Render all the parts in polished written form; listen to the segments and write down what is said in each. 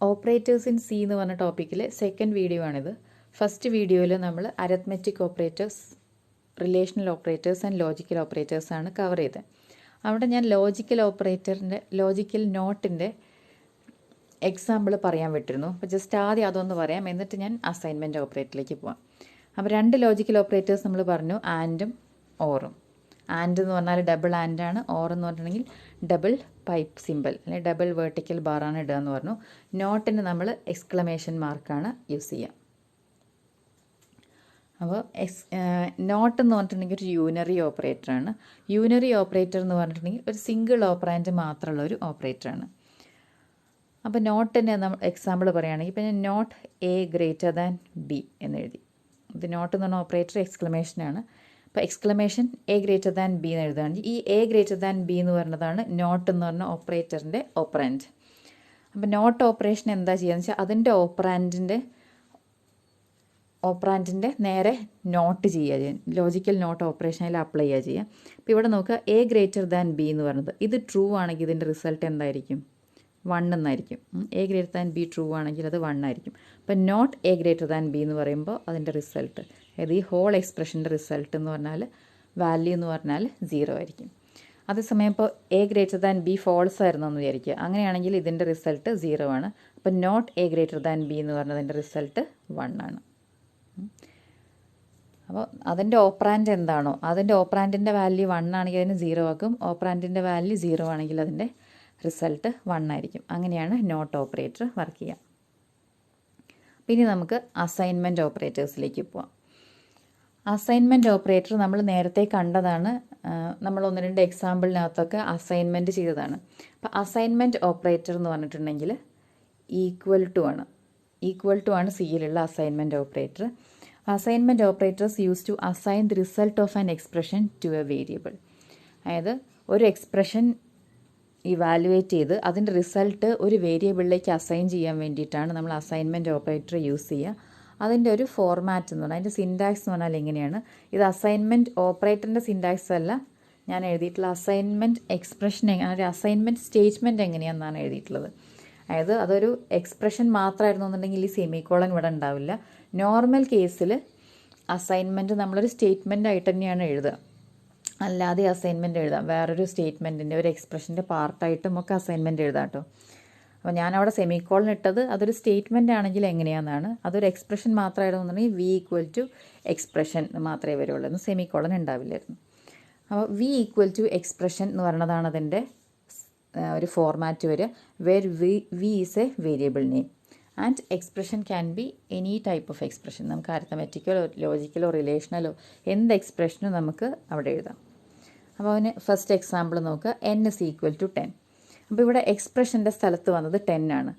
Operators in C എന്ന് പറഞ്ഞ ടോപ്പിക്കിലെ second video ആണിത്. ഫസ്റ്റ് വീഡിയോയിൽ നമ്മൾ arithmetic operators, relational operators and logical operators ആണ് കവർ ചെയ്തത്. അവിടെ ഞാൻ ലോജിക്കൽ നോട്ടിൻ്റെ എക്സാമ്പിൾ പറയാൻ വിട്ടിരുന്നു. അപ്പോൾ ജസ്റ്റ് ആദ്യം അതൊന്ന് പറയാം, എന്നിട്ട് ഞാൻ അസൈൻമെൻറ്റ് ഓപ്പറേറ്ററിലേക്ക് പോവാം. അപ്പോൾ രണ്ട് ലോജിക്കൽ ഓപ്പറേറ്റേഴ്സ് നമ്മൾ പറഞ്ഞു, ആൻഡും ഓറും. ആൻഡ് എന്ന് പറഞ്ഞാൽ ഡബിൾ ആൻഡാണ്, ഓർ എന്ന് പറഞ്ഞിട്ടുണ്ടെങ്കിൽ ഡബിൾ പൈപ്പ് സിമ്പിൾ അല്ലെങ്കിൽ ഡബിൾ വേർട്ടിക്കൽ ബാറാണ് ഇടുക എന്ന് പറഞ്ഞു. നോട്ടിന് നമ്മൾ എക്സ്ക്ലമേഷൻ മാർക്കാണ് യൂസ് ചെയ്യുക. അപ്പോൾ നോട്ട് എന്ന് പറഞ്ഞിട്ടുണ്ടെങ്കിൽ ഒരു യൂനറി ഓപ്പറേറ്ററാണ്. യൂനറി ഓപ്പറേറ്റർ എന്ന് പറഞ്ഞിട്ടുണ്ടെങ്കിൽ ഒരു സിംഗിൾ ഓപ്പറാൻഡ് മാത്രമുള്ള ഒരു ഓപ്പറേറ്ററാണ്. അപ്പോൾ നോട്ടിൻ്റെ നമ്മൾ എക്സാമ്പിൾ പറയുകയാണെങ്കിൽ ഇപ്പം ഞാൻ not A greater than B എന്ന് എഴുതി. ഇത് നോട്ട് എന്ന് പറഞ്ഞ ഓപ്പറേറ്റർ എക്സ്ക്ലമേഷനാണ്. അപ്പോൾ exclamation A greater than B എന്ന് എഴുതുകയാണെങ്കിൽ ഈ എ ഗ്രേറ്റർ ദാൻ ബി എന്ന് പറയുന്നതാണ് നോട്ട് എന്ന് പറഞ്ഞ ഓപ്പറേറ്ററിൻ്റെ ഓപ്പറാൻഡ്. അപ്പോൾ നോട്ട് ഓപ്പറേഷൻ എന്താ ചെയ്യുകയെന്ന് വെച്ചാൽ അതിൻ്റെ ഓപ്പറാൻഡിൻ്റെ നേരെ നോട്ട് ചെയ്യുക, ലോജിക്കൽ നോട്ട് ഓപ്പറേഷനിൽ അപ്ലൈ ചെയ്യുക. അപ്പോൾ ഇവിടെ നോക്കുക, എ ഗ്രേറ്റർ ദാൻ ബി എന്ന് പറയുന്നത് ഇത് ട്രൂ ആണെങ്കിൽ ഇതിൻ്റെ റിസൾട്ട് എന്തായിരിക്കും? 1 എന്നായിരിക്കും. A greater than B true ആണെങ്കിൽ അത് 1 ആയിരിക്കും. അപ്പോൾ not A greater than B എന്ന് പറയുമ്പോൾ അതിൻ്റെ റിസൾട്ട്, അതായത് ഈ ഹോൾ എക്സ്പ്രഷൻ്റെ റിസൾട്ട് എന്ന് പറഞ്ഞാൽ വാല്യൂ എന്ന് പറഞ്ഞാൽ 0 ആയിരിക്കും. അതേസമയം ഇപ്പോൾ A greater than B false ആയിരുന്നു എന്ന് വിചാരിക്കുക. അങ്ങനെയാണെങ്കിൽ ഇതിൻ്റെ റിസൾട്ട് 0 ആണ്. അപ്പോൾ not A greater than B എന്ന് പറഞ്ഞതിൻ്റെ റിസൾട്ട് 1 ആണ്. അപ്പോൾ അതിൻ്റെ ഓപ്പറാൻഡ് എന്താണോ അതിൻ്റെ ഓപ്പറാൻഡിൻ്റെ വാല്യൂ 1 ആണെങ്കിൽ അതിന് 0 ആക്കും. ഓപ്പറാൻഡിൻ്റെ വാല്യൂ 0 ആണെങ്കിൽ അതിൻ്റെ റിസൾട്ട് 1 ആയിരിക്കും. അങ്ങനെയാണ് നോട്ട് ഓപ്പറേറ്റർ വർക്ക് ചെയ്യുക. പിന്നെ നമുക്ക് അസൈൻമെൻറ്റ് ഓപ്പറേറ്റേഴ്സിലേക്ക് പോവാം. അസൈൻമെൻറ്റ് ഓപ്പറേറ്റർ നമ്മൾ നേരത്തെ കണ്ടതാണ്, നമ്മൾ 1-2 എക്സാമ്പിളിനകത്തൊക്കെ അസൈൻമെൻറ്റ് ചെയ്തതാണ്. അപ്പോൾ അസൈൻമെൻറ്റ് ഓപ്പറേറ്റർ എന്ന് പറഞ്ഞിട്ടുണ്ടെങ്കിൽ ഈക്വൽ ടു ആണ് സിയിലുള്ള assignment operator. Assignment operators use to assign the result of an expression to a variable. അതായത് ഒരു എക്സ്പ്രഷൻ ഇവാലുവേറ്റ് ചെയ്ത് അതിൻ്റെ റിസൾട്ട് ഒരു വേരിയബിളിലേക്ക് അസൈൻ ചെയ്യാൻ വേണ്ടിയിട്ടാണ് നമ്മൾ അസൈൻമെൻറ്റ് ഓപ്പറേറ്റർ യൂസ് ചെയ്യുക. അതിൻ്റെ ഒരു ഫോർമാറ്റ് എന്ന് പറഞ്ഞാൽ അതിൻ്റെ സിൻടാക്സ് എന്ന് പറഞ്ഞാൽ എങ്ങനെയാണ്, ഇത് അസൈൻമെൻറ്റ് ഓപ്പറേറ്ററിൻ്റെ സിൻടാക്സ് അല്ല ഞാൻ എഴുതിയിട്ടുള്ള അസൈൻമെൻറ്റ് എക്സ്പ്രഷൻ, ഒരു അസൈൻമെൻറ്റ് സ്റ്റേറ്റ്മെൻറ്റ് എങ്ങനെയാണെന്നാണ് എഴുതിയിട്ടുള്ളത്. അതായത് അതൊരു എക്സ്പ്രഷൻ മാത്രമായിരുന്നു എന്നുണ്ടെങ്കിൽ ഈ സെമിക്കോളൻ ഇവിടെ ഉണ്ടാവില്ല. നോർമൽ കേസിൽ അസൈൻമെൻറ്റ് നമ്മളൊരു സ്റ്റേറ്റ്മെൻ്റ് ആയിട്ട് തന്നെയാണ് എഴുതുക, അല്ലാതെ അസൈൻമെൻറ്റ് എഴുതാം. വേറൊരു സ്റ്റേറ്റ്മെൻറ്റിൻ്റെ ഒരു എക്സ്പ്രഷൻ്റെ പാർട്ടായിട്ടും ഒക്കെ അസൈൻമെൻറ്റ് എഴുതാം കേട്ടോ. അപ്പോൾ ഞാനവിടെ സെമിക്കോളൻ ഇട്ടത് അതൊരു സ്റ്റേറ്റ്മെൻ്റ് ആണെങ്കിൽ എങ്ങനെയാണെന്നാണ്. അതൊരു എക്സ്പ്രഷൻ മാത്രമായിരുന്നുണ്ടെങ്കിൽ വി ഈക്വൽ ടു എക്സ്പ്രഷൻ മാത്രമേ വരുള്ളൂ, എന്ന് സെമിക്കോളൻ ഉണ്ടാവില്ലായിരുന്നു. അപ്പോൾ വി ഈക്വൽ ടു എക്സ്പ്രഷൻ എന്ന് പറയുന്നതാണ് അതിൻ്റെ ഒരു ഫോർമാറ്റ് വരിക, where V is a variable name and expression can be any type of expression. നമുക്ക് അരിത്തമെറ്റിക്കലോ ലോജിക്കലോ റിലേഷണലോ എന്ത് എക്സ്പ്രഷനും നമുക്ക് അവിടെ എഴുതാം. അപ്പോൾ അതിന് ഫസ്റ്റ് എക്സാമ്പിൾ നോക്കുക, n is equal to 10. അപ്പോൾ ഇവിടെ എക്സ്പ്രഷൻ്റെ സ്ഥലത്ത് വന്നത് 10 ആണ്.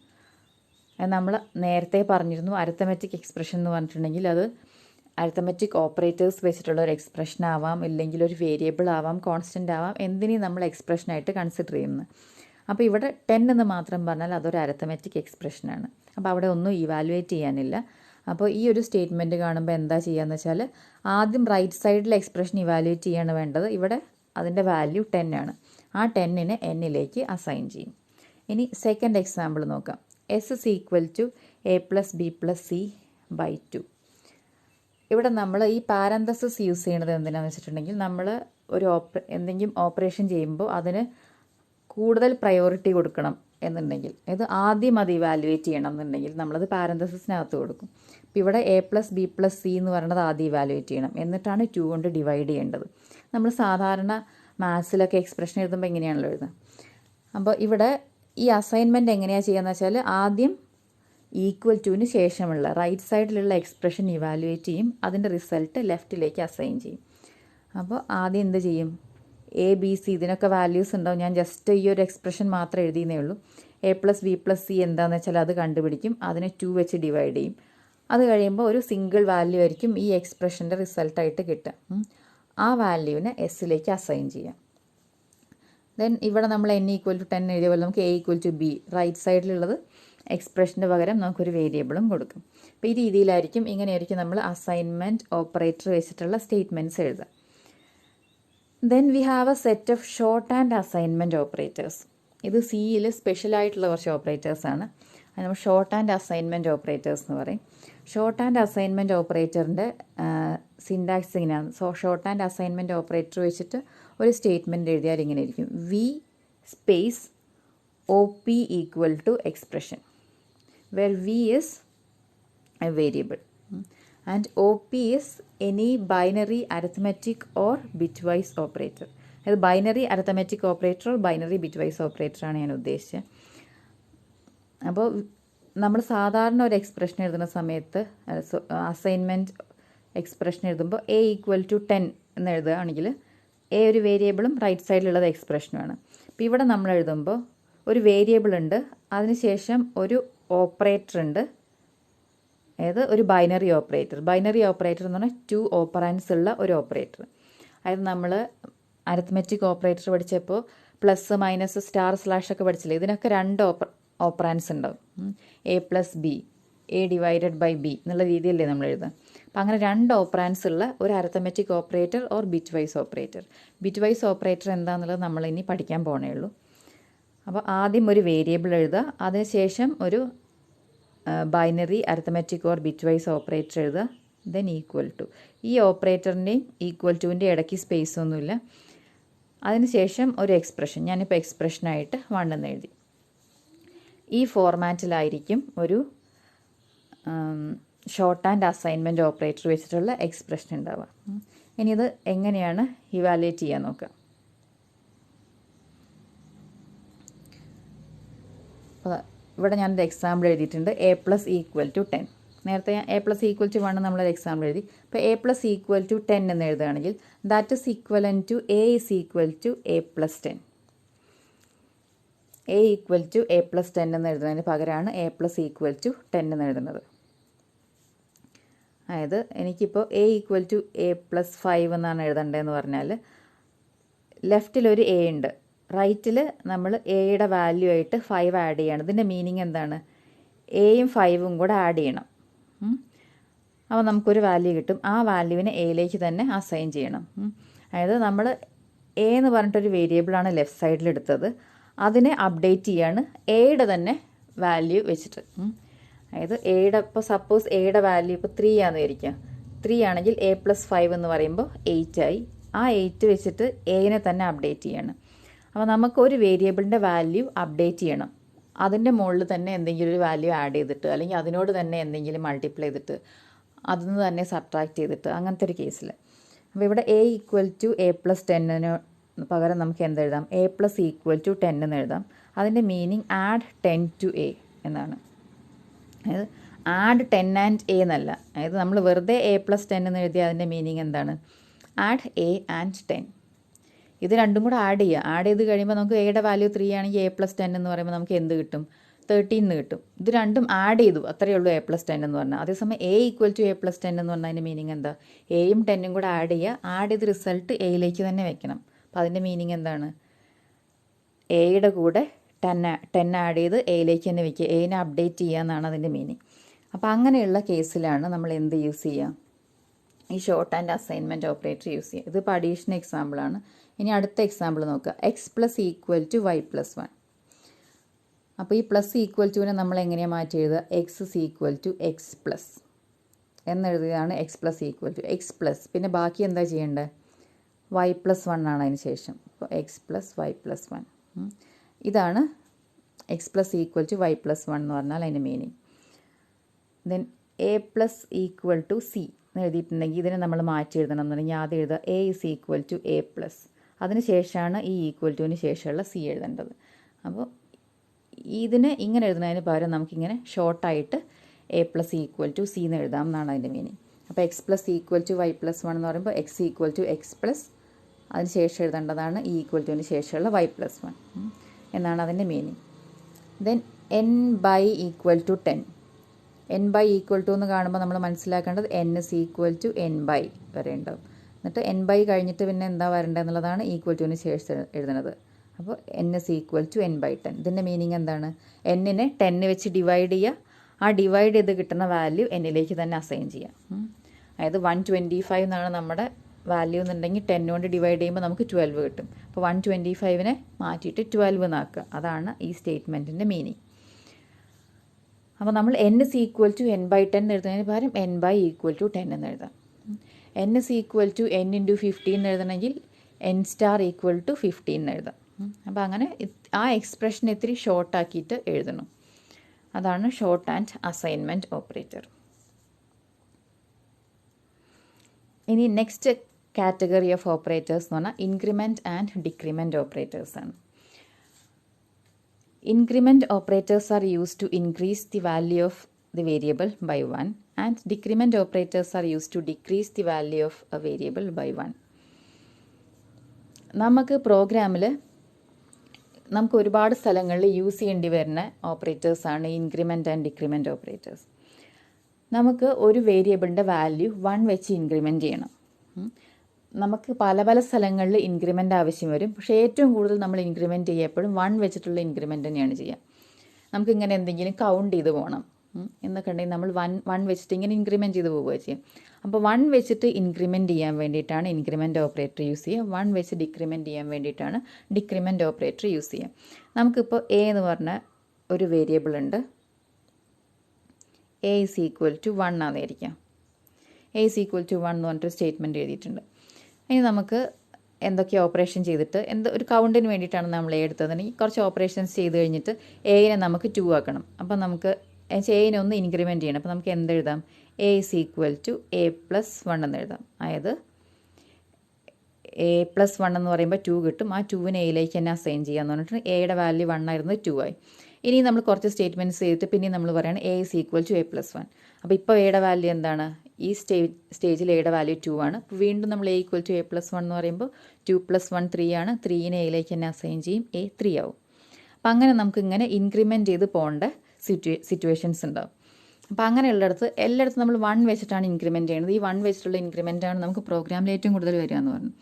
നമ്മൾ നേരത്തെ പറഞ്ഞിരുന്നു അരിത്തമെറ്റിക് എക്സ്പ്രഷൻ എന്ന് പറഞ്ഞിട്ടുണ്ടെങ്കിൽ അത് അരിത്തമെറ്റിക് ഓപ്പറേറ്റേഴ്സ് വെച്ചിട്ടുള്ള ഒരു എക്സ്പ്രഷൻ ആവാം, ഇല്ലെങ്കിൽ ഒരു വേരിയബിൾ ആവാം, കോൺസ്റ്റൻ്റ് ആവാം, എന്തിനേയും നമ്മൾ എക്സ്പ്രഷനായിട്ട് കൺസിഡർ ചെയ്യുന്നത്. അപ്പോൾ ഇവിടെ 10 എന്ന് മാത്രം പറഞ്ഞാൽ അതൊരു അരിത്തമെറ്റിക് എക്സ്പ്രഷനാണ്. അപ്പോൾ അവിടെ ഒന്നും ഇവാലുവേറ്റ് ചെയ്യാനില്ല. അപ്പോൾ ഈ ഒരു സ്റ്റേറ്റ്മെൻറ്റ് കാണുമ്പോൾ എന്താ ചെയ്യുകയെന്ന് വെച്ചാൽ ആദ്യം റൈറ്റ് സൈഡിലെ എക്സ്പ്രഷൻ ഇവാലുവേറ്റ് ചെയ്യാണ് വേണ്ടത്. ഇവിടെ അതിൻ്റെ വാല്യൂ 10 ആണ്. ആ 10നെ n-ലേക്ക് അസൈൻ ചെയ്യും. ഇനി സെക്കൻഡ് എക്സാമ്പിൾ നോക്കാം. s is equal to a plus b plus c by 2. ഇവിടെ നമ്മൾ ഈ പാരന്തസിസ് യൂസ് ചെയ്യണത് എന്തിനാണെന്ന് വെച്ചിട്ടുണ്ടെങ്കിൽ നമ്മൾ ഒരു എന്തെങ്കിലും ഓപ്പറേഷൻ ചെയ്യുമ്പോൾ അതിന് കൂടുതൽ പ്രയോറിറ്റി കൊടുക്കണം എന്നുണ്ടെങ്കിൽ, ഇത് ആദ്യം അത് ഇവാലുവേറ്റ് ചെയ്യണം എന്നുണ്ടെങ്കിൽ നമ്മളത് പാരന്തസിസിനകത്ത് കൊടുക്കും. അപ്പോൾ ഇവിടെ a plus b plus c എന്ന് പറയുന്നത് ആദ്യം ഇവാലുവേറ്റ് ചെയ്യണം, എന്നിട്ടാണ് 2 കൊണ്ട് ഡിവൈഡ് ചെയ്യേണ്ടത്. നമ്മൾ സാധാരണ മാത്സിലൊക്കെ എക്സ്പ്രഷൻ എഴുതുമ്പോൾ എങ്ങനെയാണല്ലോ എഴുതുക. അപ്പോൾ ഇവിടെ ഈ അസൈൻമെൻറ്റ് എങ്ങനെയാണ് ചെയ്യുകയെന്ന് വെച്ചാൽ ആദ്യം ഈക്വൽ ടുവിന് ശേഷമുള്ള റൈറ്റ് സൈഡിലുള്ള എക്സ്പ്രഷൻ ഇവാലുവേറ്റ് ചെയ്യും, അതിൻ്റെ റിസൾട്ട് ലെഫ്റ്റിലേക്ക് അസൈൻ ചെയ്യും. അപ്പോൾ ആദ്യം എന്ത് ചെയ്യും, എ ബി സി ഇതിനൊക്കെ വാല്യൂസ് ഉണ്ടാവും. ഞാൻ ജസ്റ്റ് ഈ ഒരു എക്സ്പ്രഷൻ മാത്രം എഴുതിയെന്നേ ഉള്ളൂ. a plus b plus c എന്താണെന്ന് വെച്ചാൽ അത് കണ്ടുപിടിക്കും, അതിനെ 2 വെച്ച് ഡിവൈഡ് ചെയ്യും. അത് കഴിയുമ്പോൾ ഒരു സിംഗിൾ വാല്യൂ ആയിരിക്കും ഈ എക്സ്പ്രഷൻ്റെ റിസൾട്ടായിട്ട് കിട്ടുക. ആ വാല്യൂവിനെ എസ്സിലേക്ക് അസൈൻ ചെയ്യാം. ദെൻ ഇവിടെ നമ്മൾ n ഈക്വൽ ടു 10 എഴുതിയ പോലെ നമുക്ക് a equal to b right സൈഡിലുള്ളത് എക്സ്പ്രഷൻ്റെ പകരം നമുക്കൊരു വേരിയബിളും കൊടുക്കും. അപ്പോൾ ഈ രീതിയിലായിരിക്കും, ഇങ്ങനെയായിരിക്കും നമ്മൾ അസൈൻമെൻറ്റ് ഓപ്പറേറ്റർ വെച്ചിട്ടുള്ള സ്റ്റേറ്റ്മെൻറ്റ്സ് എഴുതുക. Then we have a set of shorthand assignment operators. ഇത് സിയിൽ സ്പെഷ്യലായിട്ടുള്ള കുറച്ച് ഓപ്പറേറ്റേഴ്സാണ്. അത് നമ്മൾ ഷോർട്ട് ആൻഡ് അസൈൻമെൻറ്റ് ഓപ്പറേറ്റേഴ്സ് എന്ന് പറയും. ഷോർട്ട് ആൻഡ് അസൈൻമെൻറ്റ് ഓപ്പറേറ്ററിൻ്റെ സിൻടാക്സ് ഇങ്ങനെയാണ്. ഷോർട്ട് ആൻഡ് അസൈൻമെൻറ്റ് ഓപ്പറേറ്റർ വെച്ചിട്ട് ഒരു സ്റ്റേറ്റ്മെൻറ്റ് എഴുതിയാൽ ഇങ്ങനെ ഇരിക്കും: V space O P equal to expression, where v is a variable and op is any binary arithmetic or bitwise operator. അത് binary arithmetic operator or binary bitwise ഓപ്പറേറ്ററാണ് ഞാൻ ഉദ്ദേശിച്ചത്. അപ്പോൾ നമ്മൾ സാധാരണ ഒരു എക്സ്പ്രഷൻ എഴുതുന്ന സമയത്ത് അസൈൻമെൻറ്റ് എക്സ്പ്രഷൻ എഴുതുമ്പോൾ a ഈക്വൽ ടു 10 എന്ന് എഴുതുകയാണെങ്കിൽ a ഒരു വേരിയബിളും റൈറ്റ് സൈഡിലുള്ളത് എക്സ്പ്രഷനുമാണ്. അപ്പോൾ ഇവിടെ നമ്മൾ എഴുതുമ്പോൾ ഒരു വേരിയബിൾ ഉണ്ട്, അതിനുശേഷം ഒരു ഓപ്പറേറ്റർ ഉണ്ട്, അതായത് ഒരു ബൈനറി ഓപ്പറേറ്റർ. ബൈനറി ഓപ്പറേറ്റർ എന്ന് പറഞ്ഞാൽ 2 ഓപ്പറാൻസ് ഉള്ള ഒരു ഓപ്പറേറ്റർ. അതായത് നമ്മൾ അരിത്മെറ്റിക് ഓപ്പറേറ്റർ പഠിച്ചപ്പോൾ പ്ലസ് മൈനസ് സ്റ്റാർ സ്ലാഷ് ഒക്കെ പഠിച്ചില്ലേ, ഇതിനൊക്കെ 2 ഓപ്പറാൻസ് ഉണ്ടാവും. a plus B, a divided by B എന്നുള്ള രീതിയല്ലേ നമ്മൾ എഴുതുക. അപ്പം അങ്ങനെ 2 ഓപ്പറാൻസ് ഉള്ള ഒരു arithmetic operator or bitwise operator. Bitwise operator എന്താണെന്നുള്ളത് നമ്മൾ ഇനി പഠിക്കാൻ പോകണേ ഉള്ളൂ. അപ്പോൾ ആദ്യം ഒരു വേരിയബിൾ എഴുതുക, അതിനുശേഷം ഒരു binary arithmetic or bitwise operator എഴുതുക, ദെൻ ഈക്വൽ ടു. ഈ ഓപ്പറേറ്ററിൻ്റെയും ഈക്വൽ ടുവിൻ്റെ ഇടയ്ക്ക് സ്പേസ് ഒന്നുമില്ല. അതിനുശേഷം ഒരു എക്സ്പ്രഷൻ, ഞാനിപ്പോൾ എക്സ്പ്രഷനായിട്ട് 1 എന്ന് എഴുതി. ഈ ഫോർമാറ്റിലായിരിക്കും ഒരു ഷോർട്ട് ആൻഡ് അസൈൻമെൻറ്റ് ഓപ്പറേറ്റർ വെച്ചിട്ടുള്ള എക്സ്പ്രഷൻ ഉണ്ടാവുക. ഇനി ഇത് എങ്ങനെയാണ് ഇവാലുവേറ്റ് ചെയ്യാൻ നോക്കുക. അപ്പോൾ ഇവിടെ ഞാനൊരു എക്സാമ്പിൾ എഴുതിയിട്ടുണ്ട്. a plus equal to 10. നേരത്തെ a പ്ലസ് ഈക്വൽ ടു 1 നമ്മളൊരു എക്സാമ്പിൾ എഴുതി. ഇപ്പോൾ a പ്ലസ് ഈക്വൽ ടു 10 എന്ന് എഴുതുകയാണെങ്കിൽ that is equivalent to a is equal to a plus 10. a equal to a plus 10 എന്ന് എഴുതുന്നതിന് പകരമാണ് a പ്ലസ് ഈക്വൽ ടു 10 എന്ന് എഴുതുന്നത്. അതായത് എനിക്കിപ്പോൾ a equal to a plus 5 എന്നാണ് എഴുതേണ്ടതെന്ന് പറഞ്ഞാൽ ലെഫ്റ്റിലൊരു a ഉണ്ട്, റൈറ്റിൽ നമ്മൾ എയുടെ വാല്യൂ ആയിട്ട് 5 ആഡ് ചെയ്യണം. ഇതിൻ്റെ മീനിങ് എന്താണ്? എയും 5ഉം കൂടെ ആഡ് ചെയ്യണം. അപ്പോൾ നമുക്കൊരു വാല്യൂ കിട്ടും. ആ വാല്യൂവിനെ എയിലേക്ക് തന്നെ അസൈൻ ചെയ്യണം. അതായത് നമ്മൾ എ എന്ന് പറഞ്ഞിട്ടൊരു വേരിയബിളാണ് ലെഫ്റ്റ് സൈഡിൽ എടുത്തത്, അതിനെ അപ്ഡേറ്റ് ചെയ്യാണ് എയുടെ തന്നെ വാല്യൂ വെച്ചിട്ട്. അതായത് എയുടെ ഇപ്പോൾ സപ്പോസ് എയുടെ വാല്യൂ ഇപ്പോൾ 3 ആണെന്ന് വിചാരിക്കുക. 3 ആണെങ്കിൽ a പ്ലസ് 5 എന്ന് പറയുമ്പോൾ 8 ആയി. ആ 8 വെച്ചിട്ട് എനെ തന്നെ അപ്ഡേറ്റ് ചെയ്യാണ്. അപ്പോൾ നമുക്കൊരു വേരിയബിളിൻ്റെ വാല്യൂ അപ്ഡേറ്റ് ചെയ്യണം, അതിൻ്റെ മുകളിൽ തന്നെ എന്തെങ്കിലും ഒരു വാല്യൂ ആഡ് ചെയ്തിട്ട്, അല്ലെങ്കിൽ അതിനോട് തന്നെ എന്തെങ്കിലും മൾട്ടിപ്ലൈ ചെയ്തിട്ട്, അതിൽ നിന്ന് തന്നെ സബ്ട്രാക്ട് ചെയ്തിട്ട്, അങ്ങനത്തെ ഒരു കേസിൽ. അപ്പോൾ ഇവിടെ a equal to a plus 10 പകരം നമുക്ക് എന്തെഴുതാം? a പ്ലസ് ഈക്വൽ ടു 10 എന്ന് എഴുതാം. അതിൻ്റെ മീനിങ് ആഡ് 10 ടു a എന്നാണ്. അതായത് ആഡ് 10 ആൻഡ് a എന്നല്ല. അതായത് നമ്മൾ വെറുതെ a പ്ലസ് 10 എന്ന് എഴുതിയ അതിൻ്റെ മീനിങ് എന്താണ്? Add a and 10. ഇത് രണ്ടും കൂടെ ആഡ് ചെയ്യുക. ആഡ് ചെയ്ത് കഴിയുമ്പോൾ നമുക്ക് എയുടെ വാല്യൂ 3 ആണെങ്കിൽ a പ്ലസ് 10 എന്ന് പറയുമ്പോൾ നമുക്ക് എന്ത് കിട്ടും? 13 എന്ന് കിട്ടും. ഇത് രണ്ടും ആഡ് ചെയ്തു, അത്രയേ ഉള്ളൂ a പ്ലസ് 10 എന്ന് പറഞ്ഞാൽ. അതേസമയം a equal to a plus 10 എന്ന് പറഞ്ഞാൽ അതിൻ്റെ മീനിങ് എന്താ? എയും 10ഉം കൂടെ ആഡ് ചെയ്യുക, ആഡ് ചെയ്ത് റിസൾട്ട് എയിലേക്ക് തന്നെ വെക്കണം. അപ്പോൾ അതിൻ്റെ മീനിങ് എന്താണ്? എയുടെ കൂടെ 10 ആഡ് ചെയ്ത് എയിലേക്ക് തന്നെ വെക്കുക, എനെ അപ്ഡേറ്റ് ചെയ്യുക എന്നാണ് അതിൻ്റെ മീനിങ്. അപ്പോൾ അങ്ങനെയുള്ള കേസിലാണ് നമ്മൾ എന്ത് യൂസ് ചെയ്യുക? ഈ shorthand assignment operator use ചെയ്യുക. ഇതിപ്പോൾ അഡീഷണൽ എക്സാമ്പിളാണ്. ഇനി അടുത്ത എക്സാമ്പിൾ നോക്കുക. X plus equal to Y plus 1. അപ്പോൾ ഈ പ്ലസ് ഈക്വൽ ടുവിനെ നമ്മൾ എങ്ങനെയാണ് മാറ്റി എഴുതുക? X is equal to X plus എന്നെഴുതുകയാണ്. X plus equal to X plus, പിന്നെ ബാക്കി എന്താ ചെയ്യേണ്ടത്? വൈ പ്ലസ് 1 ആണ് അതിന് ശേഷം. അപ്പോൾ എക്സ് പ്ലസ് വൈ പ്ലസ് 1. ഇതാണ് X plus equal to Y plus 1 എന്ന് പറഞ്ഞാൽ അതിൻ്റെ meaning. Then A plus equal to C എന്ന് എഴുതിയിട്ടുണ്ടെങ്കിൽ ഇതിനെ നമ്മൾ മാറ്റി എഴുതണം എന്നുണ്ടെങ്കിൽ ആദ്യം എഴുതുക A is equal to A plus, അതിന് ശേഷമാണ് ഈ ഈക്വൽ ടുവിന് ശേഷമുള്ള സി എഴുതേണ്ടത്. അപ്പോൾ ഇതിനെ ഇങ്ങനെ എഴുതുന്നതിന് പകരം നമുക്കിങ്ങനെ ഷോർട്ടായിട്ട് A plus equal to C എന്ന് എഴുതാം എന്നാണ് അതിൻ്റെ മീനിങ്. അപ്പോൾ X plus equal to Y plus 1 എന്ന് പറയുമ്പോൾ X equal to X plus, അതിന് ശേഷം എഴുതേണ്ടതാണ് ഈ ഈക്വൽ ടുവിന് ശേഷമുള്ള വൈ പ്ലസ് 1 എന്നാണ് അതിൻ്റെ meaning. Then N by equal to 10. N by equal to എന്ന് കാണുമ്പോൾ നമ്മൾ മനസ്സിലാക്കേണ്ടത് N is equal to N by വരെ ഉണ്ടാവും. എന്നിട്ട് എൻ ബൈ കഴിഞ്ഞിട്ട് പിന്നെ എന്താ വരേണ്ടത് എന്നുള്ളതാണ് ഈക്വൽ ടുവിന് ശേഷം എഴുതുന്നത്. അപ്പോൾ N is equal to N by 10. ഇതിൻ്റെ മീനിങ് എന്താണ്? എന്നിനെ 10 വെച്ച് ഡിവൈഡ് ചെയ്യുക, ആ ഡിവൈഡ് ചെയ്ത് കിട്ടുന്ന വാല്യൂ എന്നിലേക്ക് തന്നെ അസൈൻ ചെയ്യാം. അതായത് 125 എന്നാണ് നമ്മുടെ വാല്യൂ എന്നുണ്ടെങ്കിൽ 10 കൊണ്ട് ഡിവൈഡ് ചെയ്യുമ്പോൾ നമുക്ക് 12 കിട്ടും. അപ്പോൾ 125നെ മാറ്റിയിട്ട് 12 എന്നാക്കുക. അതാണ് ഈ സ്റ്റേറ്റ്മെൻറ്റിൻ്റെ മീനിങ്. അപ്പോൾ നമ്മൾ n is equal to n/10 എന്ന് എഴുതുന്നതിന് പകരം n/=10 എന്ന് എഴുതാം. n is equal to n into 15 എന്ന് എഴുതണമെങ്കിൽ n star equal to 15 എന്ന് എഴുതാം. അപ്പോൾ അങ്ങനെ ആ എക്സ്പ്രഷൻ ഇത്തിരി ഷോർട്ടാക്കിയിട്ട് എഴുതണം. അതാണ് ഷോർട്ട് ആൻഡ് അസൈൻമെൻറ്റ് ഓപ്പറേറ്റർ. ഇനി നെക്സ്റ്റ് കാറ്റഗറി ഓഫ് ഓപ്പറേറ്റേഴ്സ് എന്ന് പറഞ്ഞാൽ ഇൻക്രിമെൻറ്റ് ആൻഡ് ഡിക്രിമെൻറ്റ് ഓപ്പറേറ്റേഴ്സ് ആണ്. Increment operators are used to increase the value of the variable by 1 and decrement operators are used to decrease the value of a variable by 1. നമുക്ക് പ്രോഗ്രാമിൽ നമുക്ക് ഒരുപാട് സ്ഥലങ്ങളിൽ use ചെയ്യേണ്ടി വരുന്ന ഓപ്പറേറ്റേഴ്സാണ് ഇൻക്രിമെൻറ്റ് ആൻഡ് ഡിക്രിമെൻറ്റ് ഓപ്പറേറ്റേഴ്സ്. നമുക്ക് ഒരു വേരിയബിളിൻ്റെ വാല്യൂ 1 വെച്ച് ഇൻക്രിമെൻറ്റ് ചെയ്യണം. നമുക്ക് പല പല സ്ഥലങ്ങളിൽ ഇൻക്രിമെൻ്റ് ആവശ്യം വരും. പക്ഷേ ഏറ്റവും കൂടുതൽ നമ്മൾ ഇൻക്രിമെൻറ്റ് ചെയ്യപ്പോഴും 1 വെച്ചിട്ടുള്ള ഇൻക്രിമെൻറ്റ് തന്നെയാണ് ചെയ്യുക. നമുക്കിങ്ങനെ എന്തെങ്കിലും കൗണ്ട് ചെയ്ത് പോകണം എന്നൊക്കെ ഉണ്ടെങ്കിൽ നമ്മൾ 1 വെച്ചിട്ട് ഇങ്ങനെ ഇൻക്രിമെൻറ്റ് ചെയ്ത് പോവുക ചെയ്യും. അപ്പോൾ 1 വെച്ചിട്ട് ഇൻക്രിമെൻറ്റ് ചെയ്യാൻ വേണ്ടിയിട്ടാണ് ഇൻക്രിമെൻറ്റ് ഓപ്പറേറ്റർ യൂസ് ചെയ്യുക. 1 വെച്ച് ഡിക്രിമെൻറ്റ് ചെയ്യാൻ വേണ്ടിയിട്ടാണ് ഡിക്രിമെൻറ്റ് ഓപ്പറേറ്റർ യൂസ് ചെയ്യുക. നമുക്കിപ്പോൾ എ എന്ന് പറഞ്ഞ ഒരു വേരിയബിൾ ഉണ്ട്. എ ഈസ് ഈക്വൽ ടു 1 ആണെന്നിരിക്കാം. എ ഈസ് ഈക്വൽ ടു 1 എന്ന് പറഞ്ഞിട്ട് സ്റ്റേറ്റ്മെൻറ്റ് എഴുതിയിട്ടുണ്ട്. ഇനി നമുക്ക് എന്തൊക്കെ ഓപ്പറേഷൻ ചെയ്തിട്ട് ഒരു കൗണ്ടിന് വേണ്ടിയിട്ടാണ് നമ്മൾ എ എടുത്തതെങ്കിൽ കുറച്ച് ഓപ്പറേഷൻസ് ചെയ്ത് കഴിഞ്ഞിട്ട് എനെ നമുക്ക് 2 ആക്കണം. അപ്പോൾ നമുക്ക് എനെ ഒന്ന് ഇൻക്രിമെൻറ്റ് ചെയ്യണം. അപ്പോൾ നമുക്ക് എന്തെഴുതാം? A is equal to a+1 എന്ന് എഴുതാം. അതായത് a+1 എന്ന് പറയുമ്പോൾ 2 കിട്ടും. ആ 2നെ എയിലേക്ക് തന്നെ അസൈൻ ചെയ്യാന്ന് പറഞ്ഞിട്ട് എയുടെ വാല്യൂ 1 ആയിരുന്നു 2 ആയി. ഇനി നമ്മൾ കുറച്ച് സ്റ്റേറ്റ്മെൻറ്റ്സ് ചെയ്തിട്ട് പിന്നെ നമ്മൾ പറയുകയാണ് A is equal to a+1. അപ്പോൾ ഇപ്പോൾ എയുടെ വാല്യൂ എന്താണ്? ഈ സ്റ്റേജിൽ എയുടെ വാല്യൂ 2 ആണ്. അപ്പോൾ വീണ്ടും നമ്മൾ എ ഈക്വൽ ടു a+1 എന്ന് പറയുമ്പോൾ 2+1 3 ആണ്. 3നെ എയിലേക്ക് തന്നെ അസൈൻ ചെയ്യും. എ 3 ആവും. അപ്പോൾ അങ്ങനെ നമുക്ക് ഇങ്ങനെ ഇൻക്രിമെൻറ്റ് ചെയ്ത് പോകേണ്ട സിറ്റുവേഷൻസ് ഉണ്ടാവും. അപ്പോൾ അങ്ങനെയുള്ളിടത്ത് എല്ലായിടത്തും നമ്മൾ 1 വെച്ചിട്ടാണ് ഇൻക്രിമെൻറ്റ് ചെയ്യുന്നത്. ഈ 1 വെച്ചിട്ടുള്ള ഇൻക്രിമെൻറ്റാണ് നമുക്ക് പ്രോഗ്രാമിൽ ഏറ്റവും കൂടുതൽ വരിക എന്ന് പറഞ്ഞു.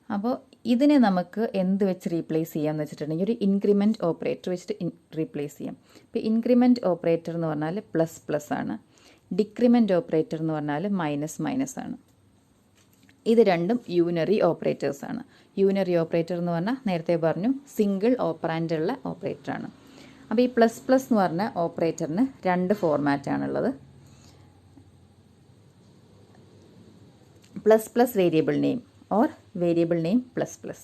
അപ്പോൾ ഇതിനെ നമുക്ക് എന്ത് വെച്ച് റീപ്ലേസ് ചെയ്യാമെന്ന് വെച്ചിട്ടുണ്ടെങ്കിൽ ഒരു ഇൻക്രിമെൻറ്റ് ഓപ്പറേറ്റർ വെച്ചിട്ട് റീപ്ലേസ് ചെയ്യാം. ഇപ്പോൾ ഇൻക്രിമെൻറ്റ് ഓപ്പറേറ്റർ എന്ന് പറഞ്ഞാൽ ++ ആണ്. ഡിക്രിമെൻറ്റ് ഓപ്പറേറ്റർ എന്ന് പറഞ്ഞാൽ -- ആണ്. ഇത് രണ്ടും യൂണറി ഓപ്പറേറ്റേഴ്സാണ്. യൂണറി ഓപ്പറേറ്റർ എന്ന് പറഞ്ഞാൽ നേരത്തെ പറഞ്ഞു സിംഗിൾ ഓപ്പറാൻഡുള്ള ഓപ്പറേറ്ററാണ്. അപ്പോൾ ഈ ++ എന്ന് പറഞ്ഞ ഓപ്പറേറ്ററിന് 2 ഫോർമാറ്റാണുള്ളത്. ++ Variable name or variable name ++.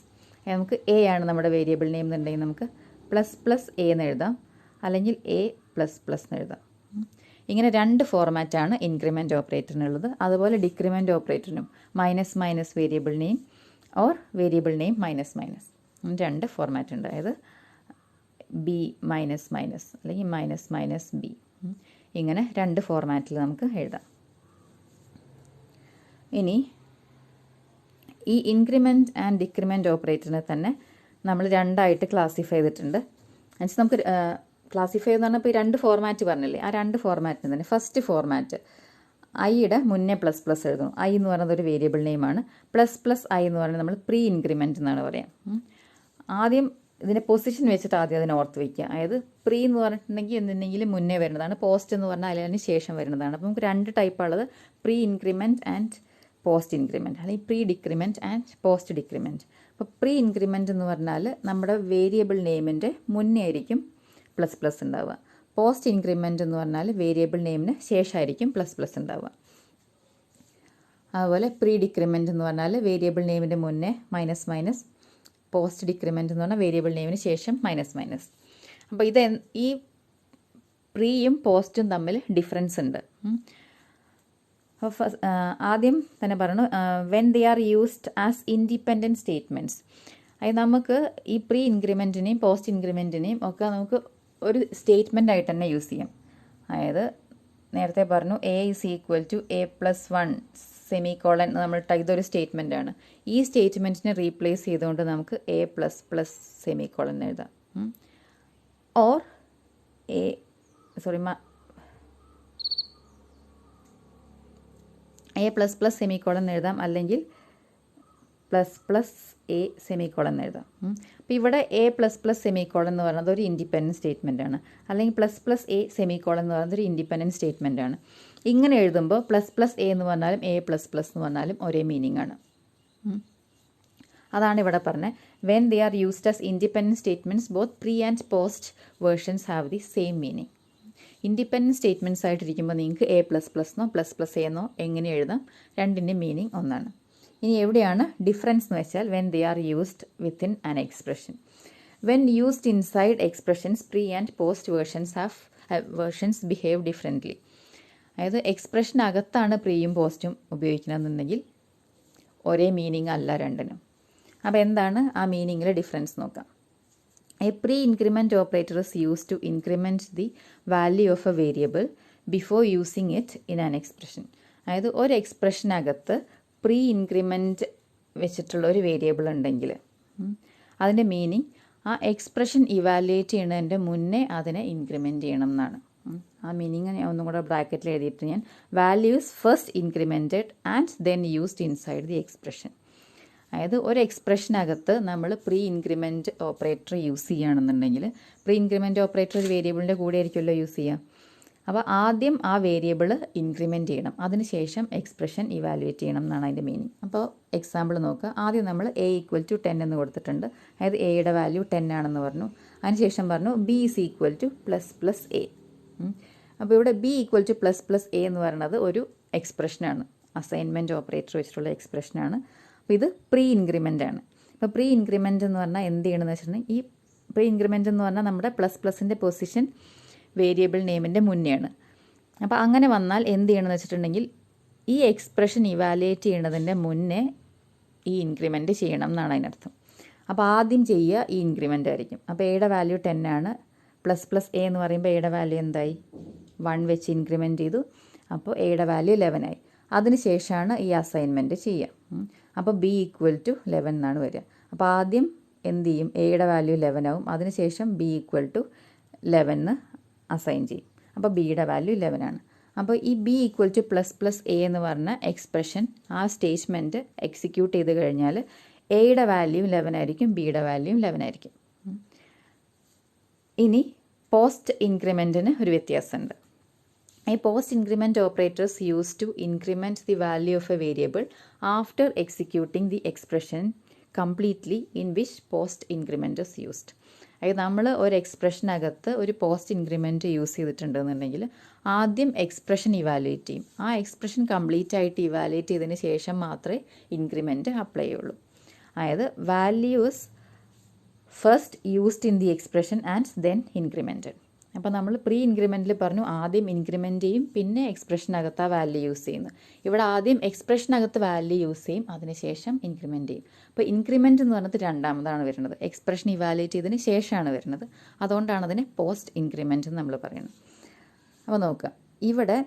നമുക്ക് എ ആണ് നമ്മുടെ വേരിയബിൾ നെയിം എന്നുണ്ടെങ്കിൽ നമുക്ക് ++a എന്ന് എഴുതാം, അല്ലെങ്കിൽ a++ എന്ന് എഴുതാം. ഇങ്ങനെ 2 ഫോർമാറ്റാണ് ഇൻക്രിമെൻറ്റ് ഓപ്പറേറ്ററിനുള്ളത്. അതുപോലെ ഡിക്രിമെൻറ്റ് ഓപ്പറേറ്ററിനും -- variable name or variable name --- 2 format ഉണ്ട്. അതായത് b --- അല്ലെങ്കിൽ -b. ഇങ്ങനെ 2 ഫോർമാറ്റിൽ നമുക്ക് എഴുതാം. ഇനി ഈ ഇൻക്രിമെൻറ്റ് ആൻഡ് ഡിക്രിമെൻറ്റ് ഓപ്പറേറ്ററിനെ തന്നെ നമ്മൾ 2ആയിട്ട് ക്ലാസിഫൈ ചെയ്തിട്ടുണ്ട്. എന്നുവെച്ചാൽ നമുക്ക് ക്ലാസിഫൈ എന്ന് പറഞ്ഞാൽ ഇപ്പോൾ 2 ഫോർമാറ്റ് പറഞ്ഞില്ലേ, ആ 2 ഫോർമാറ്റിന് തന്നെ ഫസ്റ്റ് ഫോർമാറ്റ് ഐയുടെ മുന്നേ ++ എഴുതണം. ഐ എന്ന് പറയുന്നത് ഒരു വേരിയബിൾ നെയിമാണ്. ++i എന്ന് പറയുന്നത് നമ്മൾ പ്രീ ഇൻക്രിമെൻറ്റ് എന്നാണ് പറയാം. ആദ്യം ഇതിൻ്റെ പൊസിഷൻ വെച്ചിട്ട് ആദ്യം അതിനെ ഓർത്ത് വയ്ക്കുക. അതായത് പ്രീ എന്ന് പറഞ്ഞിട്ടുണ്ടെങ്കിൽ എന്തെങ്കിലും മുന്നേ വരുന്നതാണ്, പോസ്റ്റ് എന്ന് പറഞ്ഞാൽ അതിന് ശേഷം വരുന്നതാണ്. അപ്പോൾ നമുക്ക് 2 ടൈപ്പുള്ളത് pre increment and post increment, അല്ലെങ്കിൽ pre decrement and post decrement. അപ്പോൾ പ്രീ ഇൻക്രിമെൻറ്റ് എന്ന് പറഞ്ഞാൽ നമ്മുടെ വേരിയബിൾ നെയിമിൻ്റെ മുന്നേ ആയിരിക്കും ++ ഉണ്ടാവുക. പോസ്റ്റ് ഇൻക്രിമെൻറ്റ് എന്ന് പറഞ്ഞാൽ വേരിയബിൾ നെയിമിന് ശേഷമായിരിക്കും ++ ഉണ്ടാവുക. അതുപോലെ പ്രീ ഡിക്രിമെൻറ്റ് എന്ന് പറഞ്ഞാൽ വേരിയബിൾ നെയിമിൻ്റെ മുന്നേ --- പോസ്റ്റ് ഡിക്രിമെൻറ്റ് എന്ന് പറഞ്ഞാൽ വേരിയബിൾ നെയിമിന് ശേഷം --- അപ്പോൾ ഇത് ഈ പ്രീയും പോസ്റ്റും തമ്മിൽ ഡിഫറൻസ് ഉണ്ട്. അപ്പോൾ ആദ്യം തന്നെ പറഞ്ഞു when they are used as independent statements. അതായത് നമുക്ക് ഈ പ്രീ ഇൻക്രിമെൻറ്റിനെയും പോസ്റ്റ് ഇൻക്രിമെൻറ്റിനെയും ഒക്കെ നമുക്ക് ഒരു സ്റ്റേറ്റ്മെൻ്റ് ആയിട്ട് തന്നെ യൂസ് ചെയ്യാം. അതായത് നേരത്തെ പറഞ്ഞു A is equal to a+1 semicolon നമ്മൾ ഇതൊരു സ്റ്റേറ്റ്മെൻറ്റാണ്. ഈ സ്റ്റേറ്റ്മെൻറ്റിനെ റീപ്ലേസ് ചെയ്തുകൊണ്ട് നമുക്ക് a++ സെമിക്കോളൻ എഴുതാം. ഓർ a++ സെമിക്കോളൻ എഴുതാം, അല്ലെങ്കിൽ ++a സെമിക്കോളൻ എഴുതാം. അപ്പോൾ ഇവിടെ a++ സെമിക്കോളൻ എന്ന് പറയുന്നത് ഒരു ഇൻഡിപെൻഡൻറ്റ് സ്റ്റേറ്റ്മെൻ്റ് ആണ്, അല്ലെങ്കിൽ ++a സെമിക്കോളൻ എന്ന് പറയുന്നത് ഒരു ഇൻഡിപെൻഡൻറ്റ് സ്റ്റേറ്റ്മെൻ്റ് ആണ്. ഇങ്ങനെ എഴുതുമ്പോൾ ++a എന്ന് പറഞ്ഞാലും a++ എന്ന് പറഞ്ഞാലും ഒരേ മീനിങ് ആണ്. അതാണ് ഇവിടെ പറഞ്ഞത്. When they are used as independent statements both pre and post versions have the same meaning. Independent statements ആയിട്ടിരിക്കുമ്പോൾ നിങ്ങൾക്ക് A++എന്നോ ++ എന്നോ എങ്ങനെ എഴുതാം, രണ്ടിൻ്റെ മീനിങ് ഒന്നാണ്. ഇനി എവിടെയാണ് ഡിഫറൻസ് എന്ന് വെച്ചാൽ when they are used within an expression. When used inside expressions pre and post versions behave differently. അതായത് എക്സ്പ്രഷനകത്താണ് പ്രീയും പോസ്റ്റും ഉപയോഗിക്കണമെന്നുണ്ടെങ്കിൽ ഒരേ മീനിങ് അല്ല രണ്ടിനും. അപ്പോൾ എന്താണ് ആ മീനിങ്ങിലെ ഡിഫറൻസ് നോക്കാം. A pre-increment operator is used to increment the value of a variable before using it in an expression. അതായത് ഒരു എക്സ്പ്രഷനകത്ത് പ്രീ ഇൻക്രിമെൻറ്റ് വെച്ചിട്ടുള്ള ഒരു വേരിയബിൾ ഉണ്ടെങ്കിൽ അതിൻ്റെ മീനിങ് ആ എക്സ്പ്രഷൻ ഇവാലുവേറ്റ് ചെയ്യുന്നതിൻ്റെ മുന്നേ അതിനെ ഇൻക്രിമെൻറ്റ് ചെയ്യണം എന്നാണ്. ആ മീനിങ് ഞാൻ ഒന്നും കൂടെ ബ്രാക്കറ്റിൽ എഴുതിയിട്ട് ഞാൻ values first incremented and then used inside the expression. അതായത് ഒരു എക്സ്പ്രഷനകത്ത് നമ്മൾ പ്രീ ഇൻക്രിമെൻറ്റ് ഓപ്പറേറ്റർ യൂസ് ചെയ്യുകയാണെന്നുണ്ടെങ്കിൽ പ്രീ ഇൻക്രിമെൻറ്റ് ഓപ്പറേറ്റർ ഒരു വേരിയബിളിൻ്റെ കൂടെ ആയിരിക്കുമല്ലോ യൂസ് ചെയ്യുക. അപ്പോൾ ആദ്യം ആ വേരിയബിൾ ഇൻക്രിമെൻറ്റ് ചെയ്യണം, അതിനുശേഷം എക്സ്പ്രഷൻ ഇവാലുവേറ്റ് ചെയ്യണം എന്നാണ് അതിൻ്റെ മീനിങ്. അപ്പോൾ എക്സാമ്പിൾ നോക്കുക. ആദ്യം നമ്മൾ A = 10 എന്ന് കൊടുത്തിട്ടുണ്ട്. അതായത് എയുടെ വാല്യൂ 10 ആണെന്ന് പറഞ്ഞു. അതിനുശേഷം പറഞ്ഞു B = ++A. അപ്പോൾ ഇവിടെ B = ++A എന്ന് പറയുന്നത് ഒരു എക്സ്പ്രഷനാണ്, അസൈൻമെൻറ്റ് ഓപ്പറേറ്റർ വെച്ചിട്ടുള്ള എക്സ്പ്രഷനാണ്. അപ്പോൾ ഇത് പ്രീ ഇൻക്രിമെൻ്റ് ആണ്. അപ്പോൾ പ്രീ ഇൻക്രിമെൻ്റ് എന്ന് പറഞ്ഞാൽ എന്ത് ചെയ്യണമെന്ന് വെച്ചിട്ടുണ്ടെങ്കിൽ ഈ പ്രീ ഇൻക്രിമെൻ്റ് എന്ന് പറഞ്ഞാൽ നമ്മുടെ ++ൻ്റെ പൊസിഷൻ വേരിയബിൾ നെയിമിൻ്റെ മുന്നെയാണ്. അപ്പോൾ അങ്ങനെ വന്നാൽ എന്ത് ചെയ്യണമെന്ന് വെച്ചിട്ടുണ്ടെങ്കിൽ ഈ എക്സ്പ്രഷൻ ഇവാലുവേറ്റ് ചെയ്യണതിൻ്റെ മുന്നേ ഈ ഇൻക്രിമെൻ്റ് ചെയ്യണം എന്നാണ് അതിനർത്ഥം. അപ്പോൾ ആദ്യം ചെയ്യുക ഈ ഇൻക്രിമെൻ്റ് ആയിരിക്കും. അപ്പോൾ എയുടെ വാല്യൂ 10 ആണ്. ++A എന്ന് പറയുമ്പോൾ എയുടെ വാല്യൂ എന്തായി, 1 വെച്ച് ഇൻക്രിമെൻ്റ് ചെയ്തു. അപ്പോൾ എയുടെ വാല്യൂ 11 ആയി. അതിനുശേഷമാണ് ഈ അസൈൻമെൻറ്റ് ചെയ്യുക. അപ്പോൾ B = 11 എന്നാണ് വരിക. അപ്പോൾ ആദ്യം എന്ത് ചെയ്യും, എയുടെ വാല്യൂ 11 ആവും. അതിനുശേഷം B = 11 അസൈൻ ചെയ്യും. അപ്പോൾ ബിയുടെ വാല്യൂ 11 ആണ്. അപ്പോൾ ഈ B = ++A എന്ന് പറഞ്ഞ എക്സ്പ്രഷൻ ആ സ്റ്റേറ്റ്മെൻറ്റ് എക്സിക്യൂട്ട് ചെയ്ത് കഴിഞ്ഞാൽ എയുടെ വാല്യൂ 11 ആയിരിക്കും, ബിയുടെ വാല്യൂ 11 ആയിരിക്കും. ഇനി പോസ്റ്റ് ഇൻക്രിമെൻറ്റിന് ഒരു വ്യത്യാസമുണ്ട്. A post increment operator is used to increment the value of a variable after executing the expression completely in which post increment is used. അതായത് നമ്മൾ ഒരു എക്സ്പ്രഷനകത്ത് ഒരു പോസ്റ്റ് ഇൻക്രിമെൻറ്റ് യൂസ് ചെയ്തിട്ടുണ്ടെന്നുണ്ടെങ്കിൽ ആദ്യം എക്സ്പ്രഷൻ ഇവാലുവേറ്റ് ചെയ്യും. ആ എക്സ്പ്രഷൻ കംപ്ലീറ്റ് ആയിട്ട് evaluate ചെയ്തതിന് ശേഷം മാത്രമേ ഇൻക്രിമെൻറ്റ് അപ്ലൈ ചെയ്യുള്ളൂ. അതായത് values first used in the expression and then incremented. അപ്പോൾ നമ്മൾ പ്രീ ഇൻക്രിമെൻറ്റിൽ പറഞ്ഞു ആദ്യം ഇൻക്രിമെൻറ്റ് ചെയ്യും, പിന്നെ എക്സ്പ്രഷനകത്ത് ആ വാല്യൂ യൂസ് ചെയ്യുന്നു. ഇവിടെ ആദ്യം എക്സ്പ്രഷനകത്ത് വാല്യൂ യൂസ് ചെയ്യും, അതിനുശേഷം ഇൻക്രിമെൻറ്റ് ചെയ്യും. അപ്പോൾ ഇൻക്രിമെൻറ്റ് എന്ന് പറഞ്ഞത് രണ്ടാമതാണ് വരുന്നത്, എക്സ്പ്രഷൻ ഇവാലുവേറ്റ് ചെയ്തതിന് ശേഷമാണ് വരുന്നത്. അതുകൊണ്ടാണ് അതിനെ പോസ്റ്റ് ഇൻക്രിമെൻറ്റ് എന്ന് നമ്മൾ പറയുന്നത്. അപ്പോൾ നോക്കുക, ഇവിടെ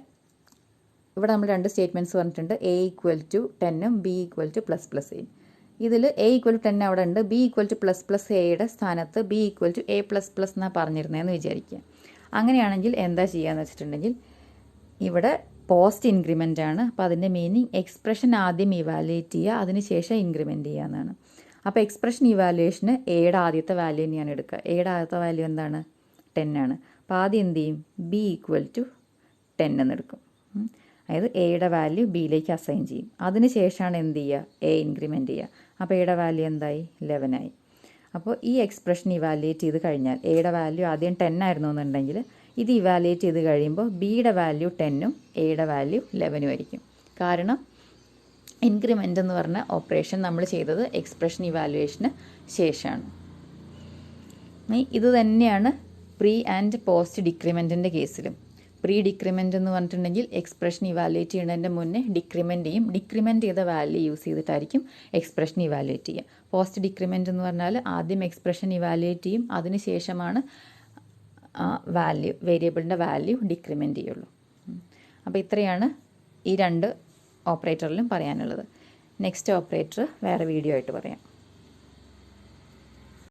നമ്മൾ രണ്ട് സ്റ്റേറ്റ്മെൻറ്റ്സ് പറഞ്ഞിട്ടുണ്ട്. A = 10 B = ++A. ഇതിൽ A = 10 അവിടെ ഉണ്ട്, B = ++Aയുടെ സ്ഥാനത്ത് B = A++ എന്നാണ് പറഞ്ഞിരുന്നതെന്ന് വിചാരിക്കുക. അങ്ങനെയാണെങ്കിൽ എന്താ ചെയ്യുകയെന്ന് വെച്ചിട്ടുണ്ടെങ്കിൽ ഇവിടെ പോസ്റ്റ് ഇൻക്രിമെൻ്റ് ആണ്. അപ്പോൾ അതിൻ്റെ മീനിങ് എക്സ്പ്രഷൻ ആദ്യം ഇവാലുവേറ്റ് ചെയ്യുക, അതിനുശേഷം ഇൻക്രിമെൻറ്റ് ചെയ്യുക എന്നാണ്. അപ്പോൾ എക്സ്പ്രഷൻ ഇവാലുവേഷന് എയുടെ ആദ്യത്തെ വാല്യൂ തന്നെയാണ് എടുക്കുക. എയുടെ ആദ്യത്തെ വാല്യൂ എന്താണ്, 10 ആണ്. അപ്പോൾ ആദ്യം എന്ത് ചെയ്യും, B = 10 എന്നെടുക്കും. അതായത് എയുടെ വാല്യൂ ബിയിലേക്ക് അസൈൻ ചെയ്യും. അതിനുശേഷമാണ് എന്ത് ചെയ്യുക, എ ഇൻക്രിമെൻറ്റ് ചെയ്യുക. അപ്പോൾ എയുടെ വാല്യൂ എന്തായി, 11 ആയി. അപ്പോൾ ഈ എക്സ്പ്രഷൻ ഇവാലുവേറ്റ് ചെയ്ത് കഴിഞ്ഞാൽ എയുടെ വാല്യൂ ആദ്യം 10 ആയിരുന്നു എന്നുണ്ടെങ്കിൽ ഇത് ഇവാലുവേറ്റ് ചെയ്ത് കഴിയുമ്പോൾ ബിയുടെ വാല്യൂ 10ഉം എയുടെ വാല്യൂ 11ഉം ആയിരിക്കും. കാരണം ഇൻക്രിമെൻ്റ് എന്ന് പറഞ്ഞ ഓപ്പറേഷൻ നമ്മൾ ചെയ്തത് എക്സ്പ്രഷൻ ഇവാലുവേഷന് ശേഷമാണ്. ഇത് തന്നെയാണ് പ്രീ ആൻഡ് പോസ്റ്റ് ഡിക്രിമെൻറ്റിൻ്റെ കേസിലും. പ്രീ ഡിക്രിമെൻ്റ് എന്ന് പറഞ്ഞിട്ടുണ്ടെങ്കിൽ എക്സ്പ്രഷൻ ഇവാലുവേറ്റ് ചെയ്യുന്നതിൻ്റെ മുന്നേ ഡിക്രിമെൻ്റ് ചെയ്യും, ഡിക്രിമെൻ്റ് ചെയ്ത വാല്യൂ യൂസ് ചെയ്തിട്ടായിരിക്കും എക്സ്പ്രഷൻ ഇവാലുവേറ്റ് ചെയ്യുക. പോസ്റ്റ് ഡിക്രിമെൻ്റ് എന്ന് പറഞ്ഞാൽ ആദ്യം എക്സ്പ്രഷൻ ഇവാലുവേറ്റ് ചെയ്യും, അതിനുശേഷമാണ് വാല്യൂ വേരിയബിളിൻ്റെ വാല്യൂ ഡിക്രിമെൻ്റ് ചെയ്യുള്ളൂ. അപ്പോൾ ഇത്രയാണ് ഈ രണ്ട് ഓപ്പറേറ്ററിലും പറയാനുള്ളത്. നെക്സ്റ്റ് ഓപ്പറേറ്റർ വേറെ വീഡിയോ ആയിട്ട് പറയാം.